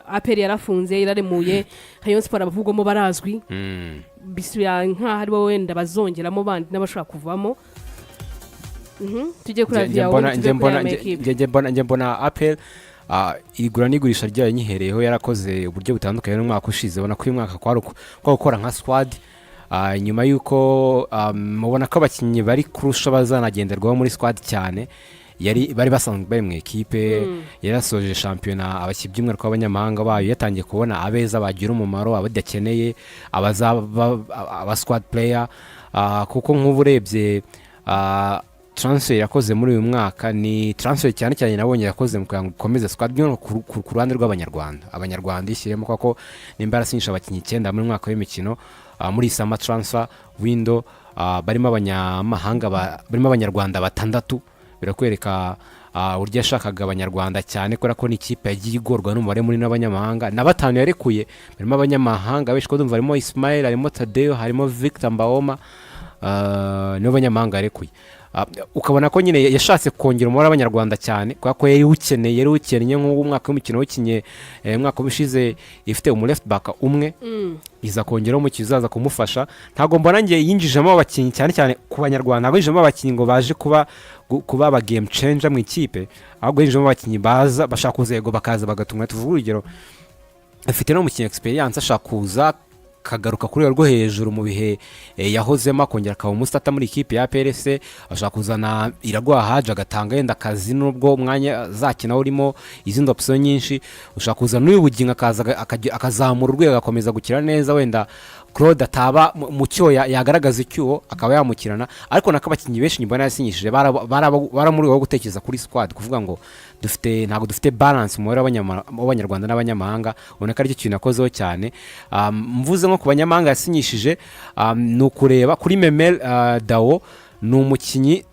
APR yarafunze iraremuye Rayon Sport abavugwamo barazwi bisubira nka hari bo wenda bazongeramo bandi n'abashaka kuvamo tujye kuri njye mbona APR igura n'igurisha ryayo nyihereyeho yarakoze uburyo butandukanye n'umwaka ushize ubona ko uyu mwaka kwa gukora nka squad nyuma yuko mubona ko abakinnyi bari kurusha bazanagenderwaho muri squad cyane bari basanzwe bari mu ikipe yarasoje shampiyona abakinnyi kw'abanyamahanga bayo yatangiye kubona abeza bagira umumaro abadakeneye aba squad player kuko nk'ubu urebye transfer yakoze muri uyu mwaka ni transfer cyane cyane nabonye yakoze mu kugira ngo gukomeze squad ku ruhande rw'abanyarwanda ishyiremo kuko nimba yarasinyisha abakinnyi 9 muri mwaka w'imikino muri summer transfer window barimo abanyarwanda 6 birakwereka urya yashakaga abanyarwanda cyane kubera ko ni ikipe yagiye igorwa n'umubare muri n'abanyamahanga na 5 yarekuye barimo abanyamahanga benshi ko ndumva harimo Ismail harimo Tadeo harimo Victor Mbaoma nibo banyamahanga yarekuye ukabona ko nyine yashatse kongera umubare w'abanyarwanda cyane kuko yari ukeneye nk'ubu umwaka w'imikino w'ikinye mwaka ubishize ifite umu left back umwe iza kongeraho mu kizaza kumufasha ntago mbona ngiye yinjijemo abakinnyi cyane ku banyarwanda ntago yinjijemo abakinnyi ngo baje kuba aba game changer mu ikipe ahubwo yinjijemo abakinnyi baza bashaka kuzego bakaza bagatumwa tuvuga urugero afite no mukinnyi experience ashaka kuza kagaruka kuri rwo hejuru mu bihe yahozemo akongera akaba umusitata muri ikipe ya APR FC ashaka kuzana iragwa haje agatanga yenda akazi nubwo umwanya zakina urimo izindi option nyinshi ushaka kuzana n'uyu buginga akazamura urwego agakomeza gukira neza wenda Claude ataba mu cyo yagaragaza icyuho akaba yamukirana ariko nakabakinnyi benshi nyibona yasinyishije baramuri wo gutekereza kuri squad kuvuga ngo ntago dufite balance mu w'abanyarwanda n'abanyamahanga uboneka ari cyo kintu nakozeho cyane mvuze nko ku banyamahanga yasinyishije nukureba kuri Memel Dao n'umukinyi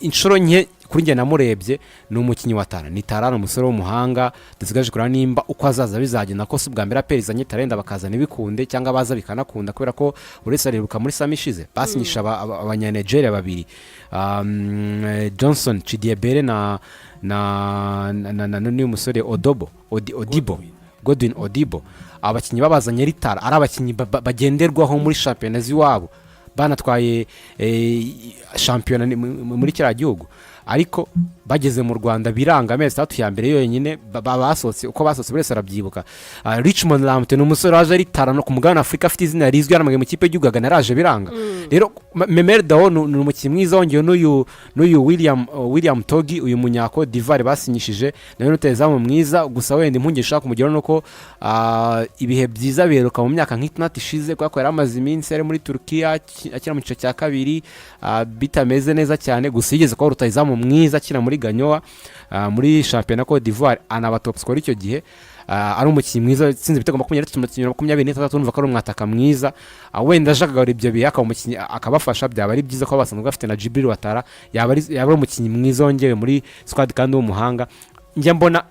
inshuro nke kuri njye namurebye ni umukinyi wa Tara ni Tara umusore w'umuhanga dusigaje kurana nimba uko azaza bizagenda ko subwa mbere aperizanye talenda bakazana ibikunde cyangwa baza bikanakunda kubera ko uretse ariruka muri samishize basinyisha abanya-Nigeria babiri Johnson Chidiebere na n'uyu musore Godwin Odibo abakinyi babazanye ritara ari abakinyi bagenderwaho muri championnat ziwabo banatwaye championnat muri kira gihugu ariko bageze mu Rwanda biranga amezi 3 ya mbere yonyine basohotse uko basohotse buri sarabyibuka Richmond Lamte n'umusore waje ritara no ku mugabane Afrika afite izina rizwi yaramage mu kipe y'Igihugu naraje biranga rero Memel Dao n'umukinnyi mwiza wongeye n'uyu William Togi uyu munyako d'Ivoire basinyishije nayo n'utezamu mwiza gusa wenda impunge shaka kumugeraho nuko ibihe byiza biheruka mu myaka nk'itatu ishize kuko yaramaze iminsi ari muri Turkiya akira mu gice cya kabiri bitameze neza cyane gusa yigeze ko rutayizamu mwiza akina muri Ganyoa muri championnat Côte d'Ivoire anaba top score icyo gihe ari umukinnyi mwiza sinzi ibitego 23 numva ko ari umwataka mwiza wenda ashakaga ibyo bihe akamukinnyi akabafasha byaba ari byiza ko basanzwe bafite na Jibril Watara yaba ari umukinnyi mwiza wongewe muri squad kandi w'umuhanga njye mbona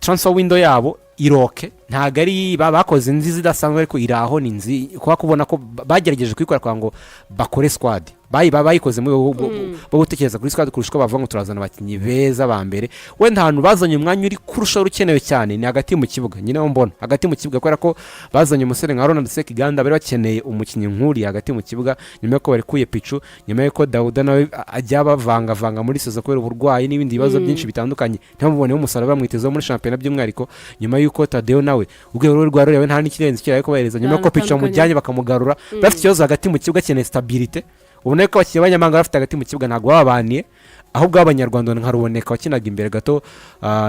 transfer window yabo iroke ntago ari bakoze nziza idasanzwe ariko iraho ni nzi kuba kubona ko bagerageje kwikora kwa ngo bakore squad bayikoze mu bo gutekereza kuri squad kurusha ko bavuga ngo turazana abakinnyi beza ba mbere wenda ahantu bazanye umwanya uri kurusha urukenewe cyane ni hagati mu kibuga nyine mbona hagati mu kibuga kubera ko bazanye umusore nka Ronald Sekiganda bari bakeneye umukinnyi nkuri hagati mu kibuga nyuma ko bari kuye picu nyuma yuko Dauda nawe ajya bavanga muri sezo kubera uburwayi n'ibindi bibazo byinshi bitandukanye ntamubone umusaruro bamwitezeho muri championnat by'umwihariko nyuma yuko Tadeo nawe ubwo rwa rero nta n'ikirenze kiraye ko bahereza nyuma ko picu mujyanye bakamugarura bafite ikibazo hagati mu kibuga cyane stability ubone ko abakinnyi b'abanyamahanga bafite hagati mu kibuga ntago babaniye ahubwo abanyarwanda nkaruboneka wakinaga imbere gato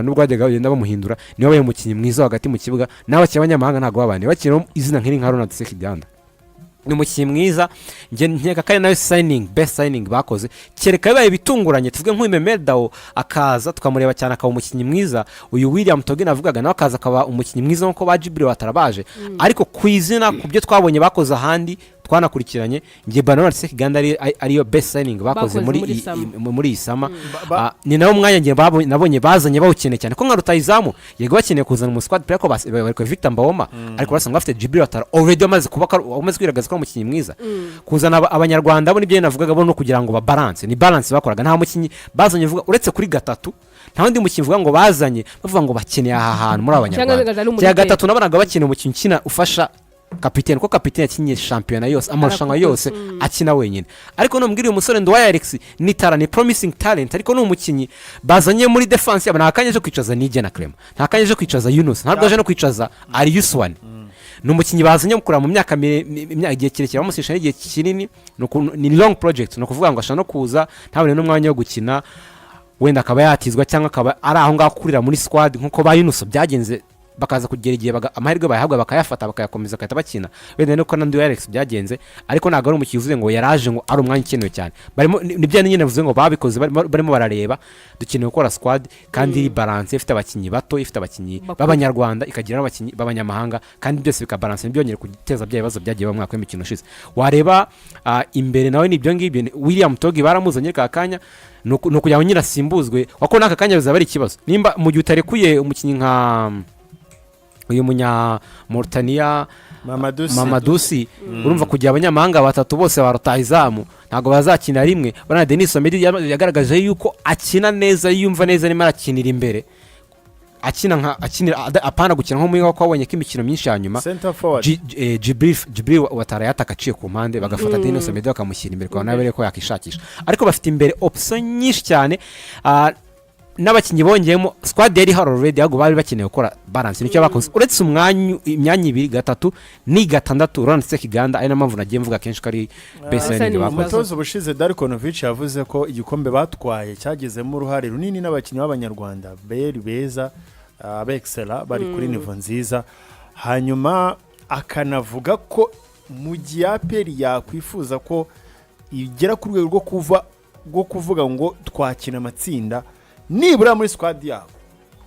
nubwo bajyaga bagenda bamuhindura niwe baye umukinnyi mwiza hagati mu kibuga n'abakinnyi b'abanyamahanga ntago babaniye bakina izina nk'iri nka Ronald Sekiganda ni umukinnyi mwiza nge nkeka kandi nawe best signing bakoze kereka bibaye bitunguranye tuvuge nk'uyu Memel Dao akaza tukamureba cyane akaba umukinnyi mwiza uyu William Togi navugaga nawe akaza akaba umukinnyi mwiza nko bajibril watarabaje ariko ku izina ku byo twabonye bakoze ahandi twanakurikiranye nge Ronald Sekiganda ariyo best signing bakoze muri isama ni nawo mwanya nge nabonye bazanye bawukeneye cyane ko nka rutayizamu yego bakeneye kuzana mu squad player ko bari ko Victor Mbaoma ariko basanga bafite Jibril Watara already amaze kwiragaza ko umukinnyi mwiza kuzana abanyarwanda bo nibyo navugaga bo no kugira ngo ba balance ni balance bakoraga nta mukinnyi bazanye vuga uretse kuri gatatu nta wundi mukinnyi uvuga ngo bazanye bavuga ngo bakeneye aha hantu muri abanyarwanda cya gatatu nabonaga bakeneye umukinnyi ukina ufasha kapitene ko kapitene yakinnye shampiyona yose amarushanwa yose akina wenyine ariko numbwira uyu musore Nduwaye Alex ni tara ni promising talent ariko n'umukinnyi bazanye muri defense yabo nta kanya cyo kwicaza Nige na Clement nta kanya cyo kwicaza Yunus ntabwo aje no kwicaza Ariuswan ni umukinnyi bazanye mukura mu myaka igihe kirekire bamusisha n'igihe kinini ni long project no kuvuga ngo ashaka no kuza ntabone n'umwanya wo gukina wenda akaba yatizwa cyangwa akaba ari aho ngaho kurira muri squad nkuko ba Yunus byagenze bakaza kugera igihe amahirwe bayahabwa bakayafata bakayakomeza bakahita bakina bene nuko na Nduwaye Alex byagenze ariko ntabwo ari umukinnyi uvuze ngo yaraje ngo ari umwanya ukenewe cyane barimo nibyo nyine navuze ngo babikoze barimo barareba dukeneye gukora squad kandi iri balance ifite abakinnyi bato ifite abakinnyi b'abanyarwanda ikagira n'abakinnyi b'abanyamahanga kandi byose bikabalance byongera kugiteza bya bibazo byagiye mu mwaka w'imikino ushize wareba imbere nawe nibyo ngibyo William Togi baramuzanye kakanya nuko kugira ngo nyine asimbuzwe wako naka kanya bizaba ari ikibazo nimba mu gihe utarekuye umukinnyi nka uyu munya Mauritania Mamadusi urumva kugira abanyamahanga batatu bose barutahizamu ntago bazakina rimwe bana Denis Omedi yagaragaje yuko akina neza yumva neza nima arakinira imbere akina apana gukina nko muyiho kwabonye ko imikino myinshi yanyuma Jibril watara yatakaciye ku mpande bagafata Denis Omedi bakamushyira imbere kwa nabere ko yakishakisha ariko bafite imbere option nyinshi cyane n'abakinnyi bongeyemo squad yari haro already yago bari bakeneye gukora balance nicyo bakoze uretse imyanya 2 3 ni 6 Ronald Sekiganda ari nampamvu nagiye mvuga kenshi kari baseline bakoze umutozo bushize Darkonovic yavuze ko igikombe batwaye cyagezemo uruhare runini n'abakinnyi b'abanyarwanda beri beza abexcella bari kuri niveau nziza hanyuma akanavuga ko mu gihe APR yakwifuza ko igera ku rwego rwo kuvuga ngo twakina amatsinda nibura muri squad yabo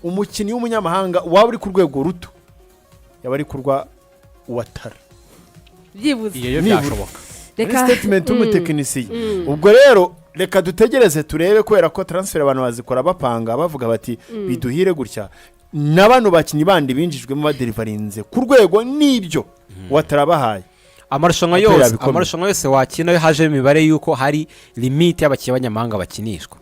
umukinnyi w'umunyamahanga waba uri ku rwego ruto yaba ari kurwa watara byibuze iyo byashoboka reka statement y'umutekinisiye ubwo rero reka dutegereze turebe kubera ko transfer abantu bazikora bapanga bavuga bati biduhire gutya n'abantu bakinnyi bandi binjijwemo badelivarinze ku rwego nibyo watarabahaye amarushanwa yose wakina haje imibare yuko hari limite y'abakinnyi b'abanyamahanga bakinishwa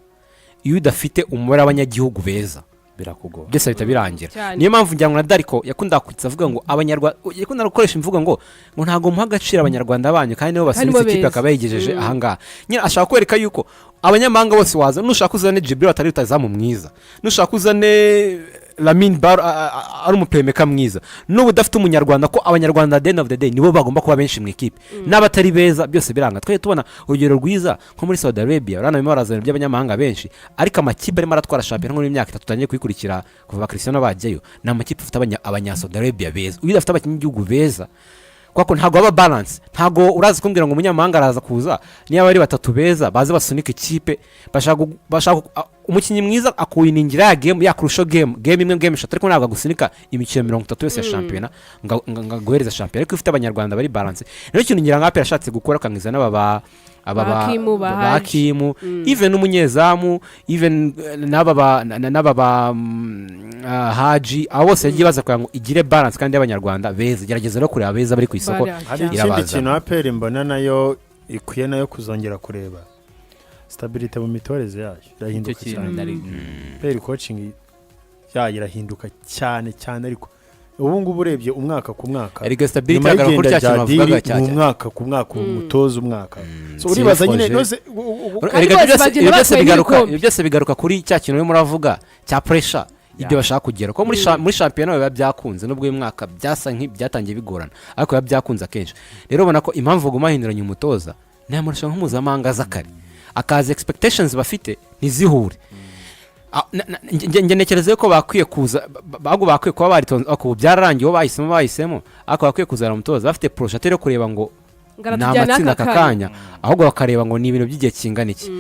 iyo udafite umubare w'abanyagihugu beza birakugora byose bita birangira niyo mpamvu njyango na Darko yakunda kwitsa avuga ngo abanyarwanda yakunda gukoresha imvugo ngo ntago muha agaciro abanyarwanda banyu kandi nibo basinze ikipe akabayigejeje ahangaha nyine ashaka kwereka yuko abanyamahanga bose waza nushaka uzane Jibril atari utazamu mwiza nushaka uzane Lamin Bar ari umuplaymaker mwiza n'ubu dafite umunyarwanda ko abanyarwanda at the end of the day nibo bagomba kuba benshi mu ikipe n'abatari beza byose biranga twe tubona urugero rwiza nko muri Saudi Arabia urana bimo barazana by'abanyamahanga benshi ariko amakipe arimo aratwara champion nko muri myaka 3 tutangiye kuyikurikira kuva Cristiano bajyayo na amakipe afite abanya Saudi Arabia beza uyu dafite abakinnyi b'igihugu beza kwako ntago aba balance ntago urazi kumbwira ngo umunyamahanga araza kuza niyo bari batatu beza baze basunika ikipe bashaka umukinnyi mwiza akuyiningira ya game yakurusho game imwe game eshatu ariko ntabwo gusunika imikino 30 yose ya champion ngaguhereza champion ariko ifite abanyarwanda bari balance rero ikintu ngira nka APR yashatse gukora kangiza n'aba Hakimu even umunyezamu even n'aba Haji abo bose yagiye baza kugira ngo igire balance kandi y'abanyarwanda beza gerageza no kureba beza bari ku isoko irabaza ikintu APR mbona nayo ikwiye nayo kuzongera kureba stability mu mitoreze yayo irahinduka cyane APR coaching irahinduka cyane ariko ubu ngubu urebye umwaka ku mwaka erega stability agaragara kuri cyane bavugaga cyane umwaka ku mwaka umutozo umwaka so uribaza nyine nose erega byose bigaruka kuri cya kintu muravuga cya pressure ibyo bashaka kugera ko muri champion biba byakunze nubwo uyu mwaka byasa nk'ibyatangiye bigorana ariko biba byakunze akenshi rero ubona ko impamvu gumahinduranya umutoza ni amarushanwa mpuzamahanga zakari akazi expectations bafite ntizihure ngenekereze ko bakwiye kuza bakwiye kuba baritonze ako byararangiye bahisemo ako bakwiye kuzana umutoza bafite projet yo kureba ngo namatsinda kakanya ahubwo bakareba ngo ni ibintu by'igihe kingana iki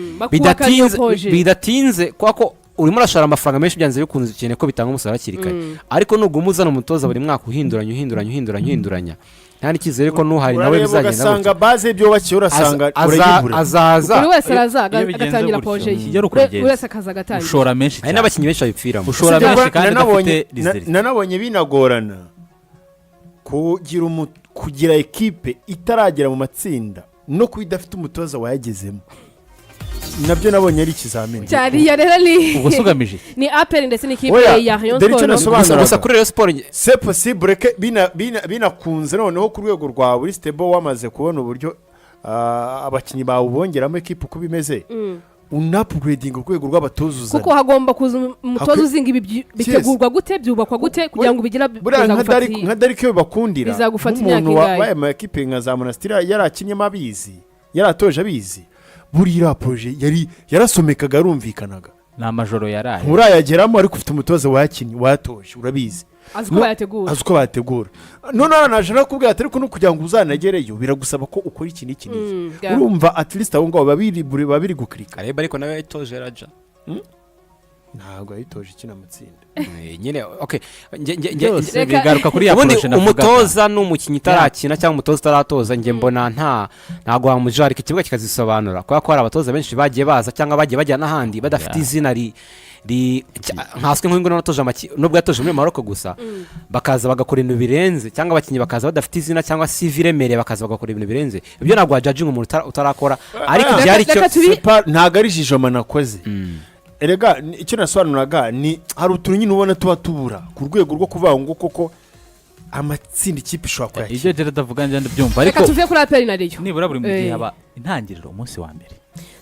bidatinze kwako urimo urashara amafaranga menshi byanze bikunze cyane ko bitanga umusaruro kirikanye ariko nubwo umuzana umutoza buri mwaka uhinduranya nta nikizere ko nuhari nawe bizagenda ugasanga base ibyo bakiye urasanga urayigura azaza buri wese araza agatangira projet buri wese akaza agatangira ushora menshi cyane n'abakinnyi benshi babipfiramo ushora menshi kandi bafite nanabonye binagorana kugira equipe itaragera mu matsinda no kubidafite umutoza wayagezemo nabyo nabonye ari ikizamini cyari ya rero ni ubwo sugamije ni APR ndetse n'ikipe Oya, ya Rayon dore icyo Sport nasobanura. gusa kuri Rayon Sport c'est possible que binakunze noneho ku rwego rwa buri stable wamaze kubona uburyo abakinnyi bawubongeramo ekipe uko bimeze unapgrading urwego rw'abatoza uzana kuko hagomba kuza umutoza uzinga ibi bitegurwa gute byubakwa gute kugira ngo bigira nka Darike bakundira bizagufata imyaka umuntu ingahe wabaye mu ekipe nka za Monastira yarakinyemo abizi yaratoje abizi buriya projet yarasomekaga arumvikanaga ni amajoro yaraye nturayageramo ariko ufite umutoza wayakinnye watoje urabizi azi uko bayategura none naje nakubwira ati ariko no kugira ngo uzanagereyo biragusaba ko ukora iki n'iki n'iki urumva at least abo ngabo babiri gukirika ariko nawe yatoje raja ntabwo yitoje ikina amatsinda nyine okay bigaruka kuri ya poroshe navuga umutoza n'umukinnyi itarakina cyangwa umutoza utaratoza nge mbona ntabwo wamujara ikibuga kikazisobanura kubera ko hari abatoza benshi bagiye baza cyangwa bagiye bajya n'ahandi badafite izina nkaswe nk'ingo n'abatoje nubwo yatoje muri Maroc gusa bakaza bagakora ibintu birenze cyangwa abakinnyi bakaza badafite izina cyangwa CV iremereye bakaza bagakora ibintu birenze ibyo ntabwo wajajinga umuntu utarakora ariko ibyari cyo ntabwo ari jijoma nakoze erega icyo nasobanuraga ni hari utuntu nyine ubona tuba tubura ku rwego rwo kuvuga ngo koko amatsinda ikipe ishobora kuyakira ibyo rero ndavuga njye ndabyumva ariko reka tuve kuri APR na Rayon nibura buri mu gihe haba intangiriro umunsi wa mbere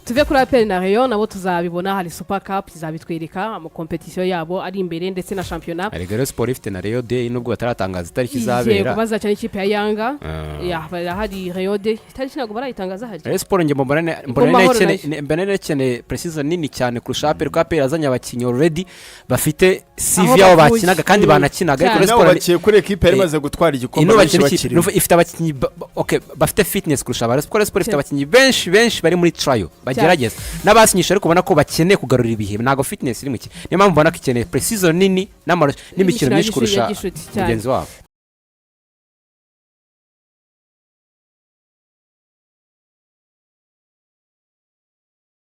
tuve kuri APR na Rayon nabo tuzabibona hari Super Cup izabitwereka mu competition yabo ari imbere ndetse na championnat Rayon Sport ifite na Rayon Day nubwo bataratangaza itariki izabera yego bazacana ikipe ya Yanga hari Rayon Day itariki ntabwo barayitangaza hari Rayon Sport nge mbona nekene precision nini cyane kurusha APR ko APR azanye abakinnyi already bafite CV yabo bakinaga kandi banakinaga ariko Rayon Sport bakiye kuri equipe yari maze gutwara igikombe ifite abakinnyi bafite fitness kurusha Rayon Sport ifite abakinnyi benshi bari muri trial bagerageza n'abasinyisha ariko ubona ko bakeneye kugarura ibihe ntago fitness iri mu ki niyo mpamvu ubona ko ikeneye precision nini n'imikino myinshi kurusha mugenzi wabo